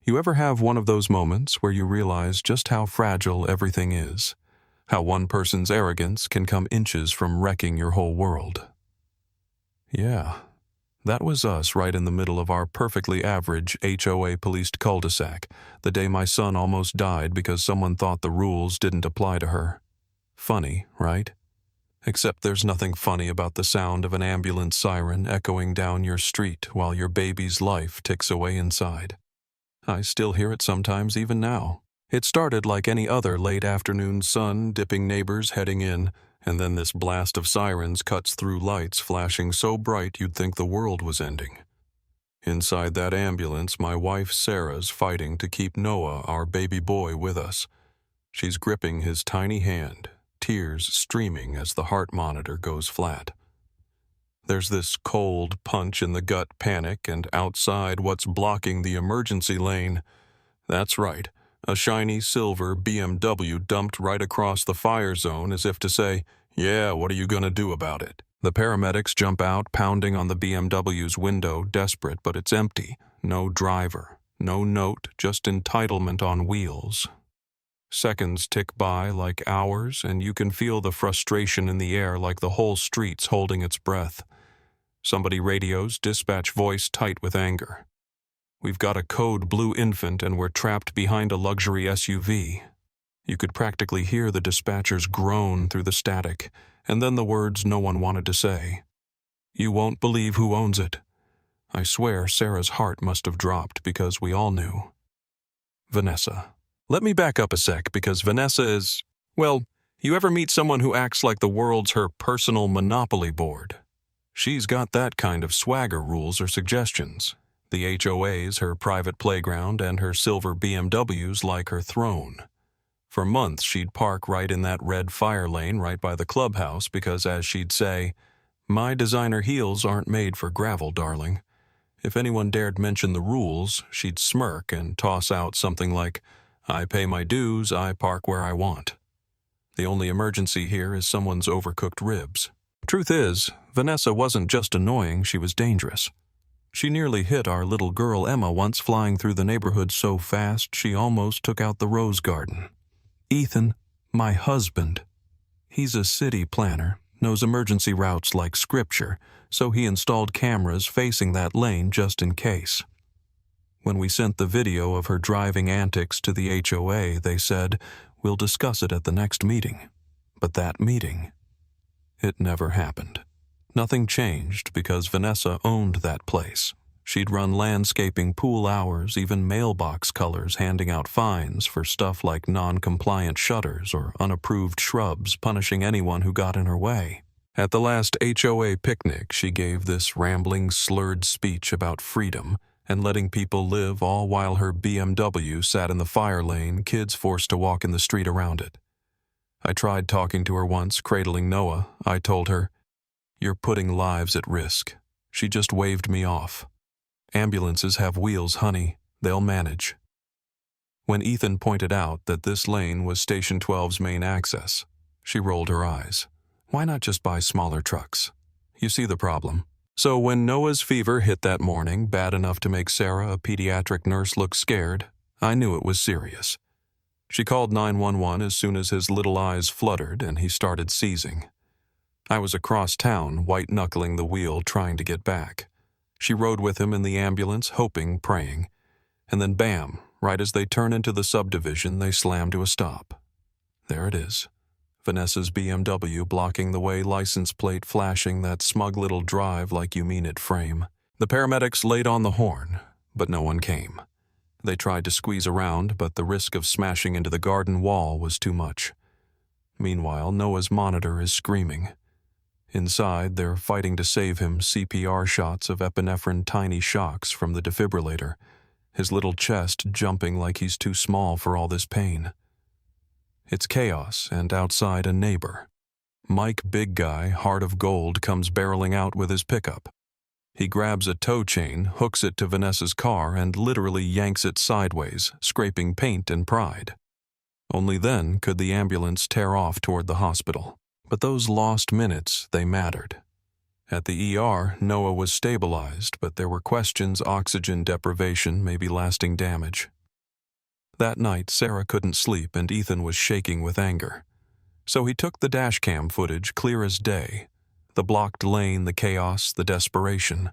You ever have one of those moments where you realize just how fragile everything is? How one person's arrogance can come inches from wrecking your whole world? Yeah, that was us right in the middle of our perfectly average HOA policed cul-de-sac, the day my son almost died because someone thought the rules didn't apply to her. Funny, right? Except there's nothing funny about the sound of an ambulance siren echoing down your street while your baby's life ticks away inside. I still hear it sometimes even now. It started like any other late afternoon sun-dipping neighbors heading in, and then this blast of sirens cuts through lights flashing so bright you'd think the world was ending. Inside that ambulance, my wife Sarah's fighting to keep Noah, our baby boy, with us. She's gripping his tiny hand, tears streaming as the heart monitor goes flat. There's this cold punch in the gut panic, and outside what's blocking the emergency lane. That's right, a shiny silver BMW dumped right across the fire zone as if to say, yeah, what are you gonna do about it? The paramedics jump out, pounding on the BMW's window, desperate, but it's empty. No driver, no note, just entitlement on wheels. Seconds tick by like hours, and you can feel the frustration in the air like the whole street's holding its breath. Somebody radios, dispatch voice tight with anger. We've got a code blue infant and we're trapped behind a luxury SUV. You could practically hear the dispatchers groan through the static, and then the words no one wanted to say. You won't believe who owns it. I swear Sarah's heart must have dropped because we all knew. Vanessa. Let me back up a sec because Vanessa is, well, you ever meet someone who acts like the world's her personal monopoly board? She's got that kind of swagger, rules or suggestions. The HOA's her private playground and her silver BMW's like her throne. For months she'd park right in that red fire lane right by the clubhouse because, as she'd say, my designer heels aren't made for gravel, darling. If anyone dared mention the rules, she'd smirk and toss out something like, I pay my dues, I park where I want. The only emergency here is someone's overcooked ribs. Truth is, Vanessa wasn't just annoying, she was dangerous. She nearly hit our little girl Emma once flying through the neighborhood so fast she almost took out the rose garden. Ethan, my husband. He's a city planner, knows emergency routes like scripture, so he installed cameras facing that lane just in case. When we sent the video of her driving antics to the HOA, they said, we'll discuss it at the next meeting. But that meeting, it never happened. Nothing changed because Vanessa owned that place. She'd run landscaping pool hours, even mailbox colors, handing out fines for stuff like non-compliant shutters or unapproved shrubs, punishing anyone who got in her way. At the last HOA picnic, she gave this rambling, slurred speech about freedom and letting people live, all while her BMW sat in the fire lane, kids forced to walk in the street around it. I tried talking to her once, cradling Noah. I told her, you're putting lives at risk. She just waved me off. Ambulances have wheels, honey. They'll manage. When Ethan pointed out that this lane was Station 12's main access, she rolled her eyes. Why not just buy smaller trucks? You see the problem. So when Noah's fever hit that morning, bad enough to make Sarah, a pediatric nurse, look scared, I knew it was serious. She called 911 as soon as his little eyes fluttered and he started seizing. I was across town, white-knuckling the wheel, trying to get back. She rode with him in the ambulance, hoping, praying. And then bam, right as they turn into the subdivision, they slam to a stop. There it is. Vanessa's BMW blocking the way, license plate flashing, that smug little drive like you mean it frame. The paramedics laid on the horn, but no one came. They tried to squeeze around, but the risk of smashing into the garden wall was too much. Meanwhile, Noah's monitor is screaming. Inside, they're fighting to save him, CPR shots of epinephrine tiny shocks from the defibrillator, his little chest jumping like he's too small for all this pain. It's chaos, and outside a neighbor. Mike Big Guy, heart of gold, comes barreling out with his pickup. He grabs a tow chain, hooks it to Vanessa's car, and literally yanks it sideways, scraping paint and pride. Only then could the ambulance tear off toward the hospital. But those lost minutes, they mattered. At the ER, Noah was stabilized, but there were questions, oxygen deprivation, maybe lasting damage. That night, Sarah couldn't sleep and Ethan was shaking with anger. So he took the dashcam footage clear as day. The blocked lane, the chaos, the desperation.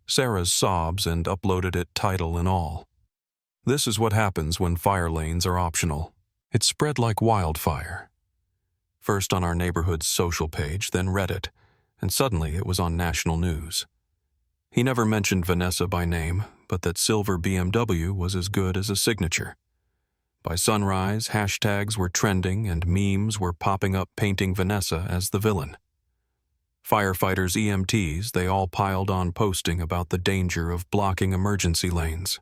Sarah's sobs, and uploaded it, title and all. This is what happens when fire lanes are optional. It spread like wildfire. First on our neighborhood's social page, then Reddit, and suddenly it was on national news. He never mentioned Vanessa by name, but that silver BMW was as good as a signature. By sunrise, hashtags were trending and memes were popping up painting Vanessa as the villain. Firefighters, EMTs, they all piled on posting about the danger of blocking emergency lanes.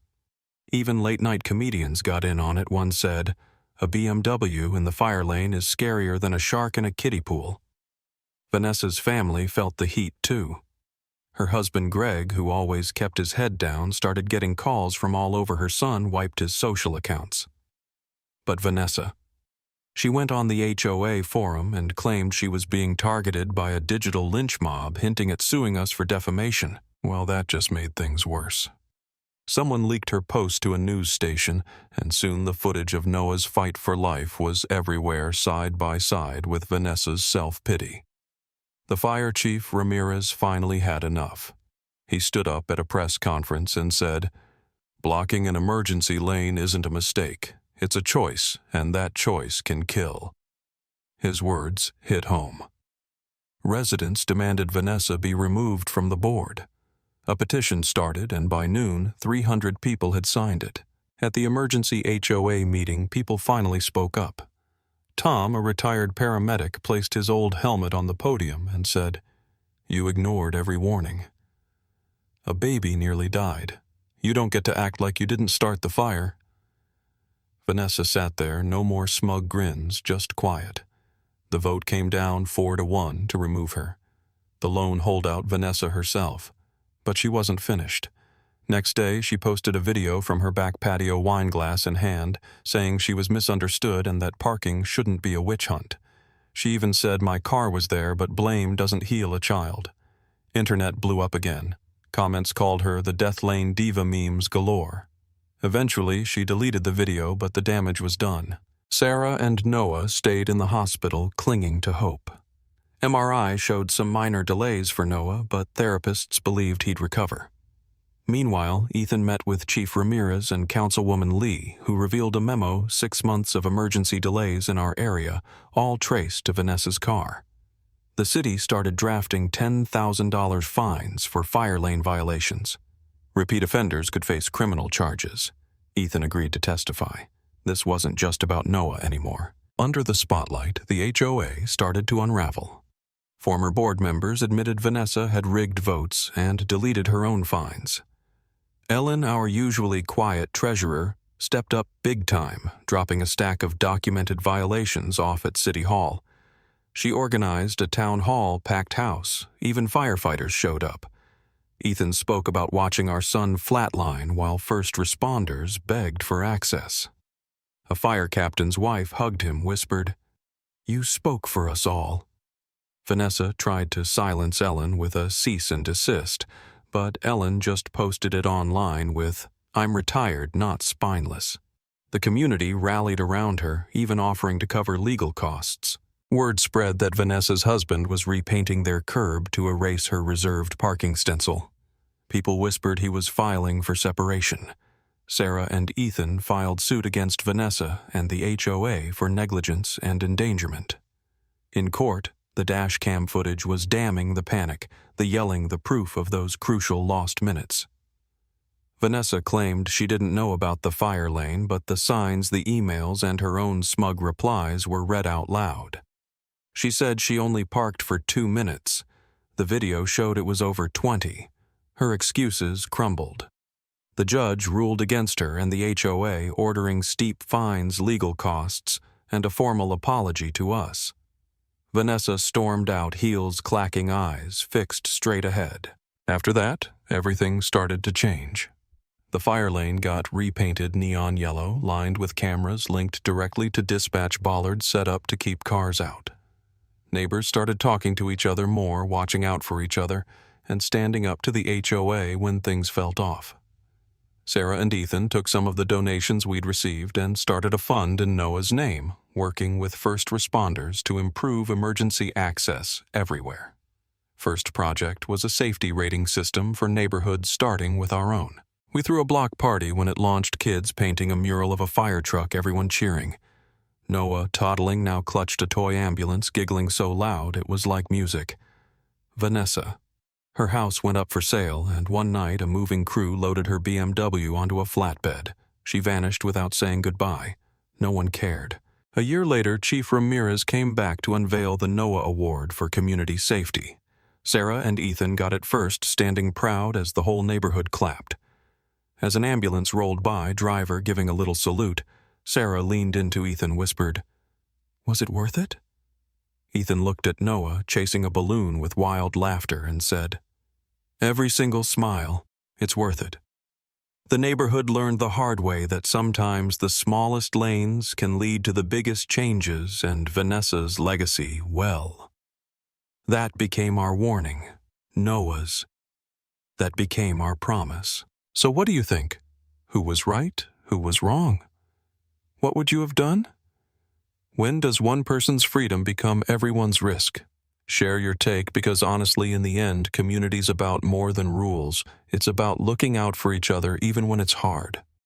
Even late-night comedians got in on it. One said, "A BMW in the fire lane is scarier than a shark in a kiddie pool." Vanessa's family felt the heat too. Her husband Greg, who always kept his head down, started getting calls from all over. Her son wiped his social accounts. But Vanessa. She went on the HOA forum and claimed she was being targeted by a digital lynch mob, hinting at suing us for defamation. Well, that just made things worse. Someone leaked her post to a news station, and soon the footage of Noah's fight for life was everywhere side by side with Vanessa's self-pity. The fire chief, Ramirez, finally had enough. He stood up at a press conference and said, "Blocking an emergency lane isn't a mistake. It's a choice, and that choice can kill." His words hit home. Residents demanded Vanessa be removed from the board. A petition started, and by noon, 300 people had signed it. At the emergency HOA meeting, people finally spoke up. Tom, a retired paramedic, placed his old helmet on the podium and said, "You ignored every warning. A baby nearly died. You don't get to act like you didn't start the fire." Vanessa sat there, no more smug grins, just quiet. The vote came down 4-1 to remove her. The lone holdout, Vanessa herself. But she wasn't finished. Next day, she posted a video from her back patio, wine glass in hand, saying she was misunderstood and that parking shouldn't be a witch hunt. She even said, "My car was there, but blame doesn't heal a child." Internet blew up again. Comments called her the Death Lane Diva, memes galore. Eventually, she deleted the video, but the damage was done. Sarah and Noah stayed in the hospital, clinging to hope. MRI showed some minor delays for Noah, but therapists believed he'd recover. Meanwhile, Ethan met with Chief Ramirez and Councilwoman Lee, who revealed a memo, 6 months of emergency delays in our area, all traced to Vanessa's car. The city started drafting $10,000 fines for fire lane violations. Repeat offenders could face criminal charges. Ethan agreed to testify. This wasn't just about Noah anymore. Under the spotlight, the HOA started to unravel. Former board members admitted Vanessa had rigged votes and deleted her own fines. Ellen, our usually quiet treasurer, stepped up big time, dropping a stack of documented violations off at City Hall. She organized a town hall packed house. Even firefighters showed up. Ethan spoke about watching our son flatline while first responders begged for access. A fire captain's wife hugged him, whispered, "You spoke for us all." Vanessa tried to silence Ellen with a cease and desist, but Ellen just posted it online with, "I'm retired, not spineless." The community rallied around her, even offering to cover legal costs. Word spread that Vanessa's husband was repainting their curb to erase her reserved parking stencil. People whispered he was filing for separation. Sarah and Ethan filed suit against Vanessa and the HOA for negligence and endangerment. In court, the dash cam footage was damning the panic, the yelling, the proof of those crucial lost minutes. Vanessa claimed she didn't know about the fire lane, but the signs, the emails, and her own smug replies were read out loud. She said she only parked for 2 minutes. The video showed it was over 20. Her excuses crumbled. The judge ruled against her and the HOA, ordering steep fines, legal costs, and a formal apology to us. Vanessa stormed out, heels clacking, eyes fixed straight ahead. After that, everything started to change. The fire lane got repainted neon yellow, lined with cameras linked directly to dispatch bollards set up to keep cars out. Neighbors started talking to each other more, watching out for each other, and standing up to the HOA when things felt off. Sarah and Ethan took some of the donations we'd received and started a fund in Noah's name, working with first responders to improve emergency access everywhere. First project was a safety rating system for neighborhoods, starting with our own. We threw a block party when it launched, kids painting a mural of a fire truck, everyone cheering. Noah, toddling, now clutched a toy ambulance, giggling so loud it was like music. Vanessa. Her house went up for sale, and one night a moving crew loaded her BMW onto a flatbed. She vanished without saying goodbye. No one cared. A year later, Chief Ramirez came back to unveil the Noah Award for Community Safety. Sarah and Ethan got it first, standing proud as the whole neighborhood clapped. As an ambulance rolled by, driver giving a little salute, Sarah leaned into Ethan, whispered, "Was it worth it?" Ethan looked at Noah, chasing a balloon with wild laughter, and said, "Every single smile, it's worth it." The neighborhood learned the hard way that sometimes the smallest lanes can lead to the biggest changes, and Vanessa's legacy, well. That became our warning, Noah's. That became our promise. So what do you think? Who was right? Who was wrong? What would you have done? When does one person's freedom become everyone's risk? Share your take, because honestly, in the end, community's about more than rules. It's about looking out for each other even when it's hard.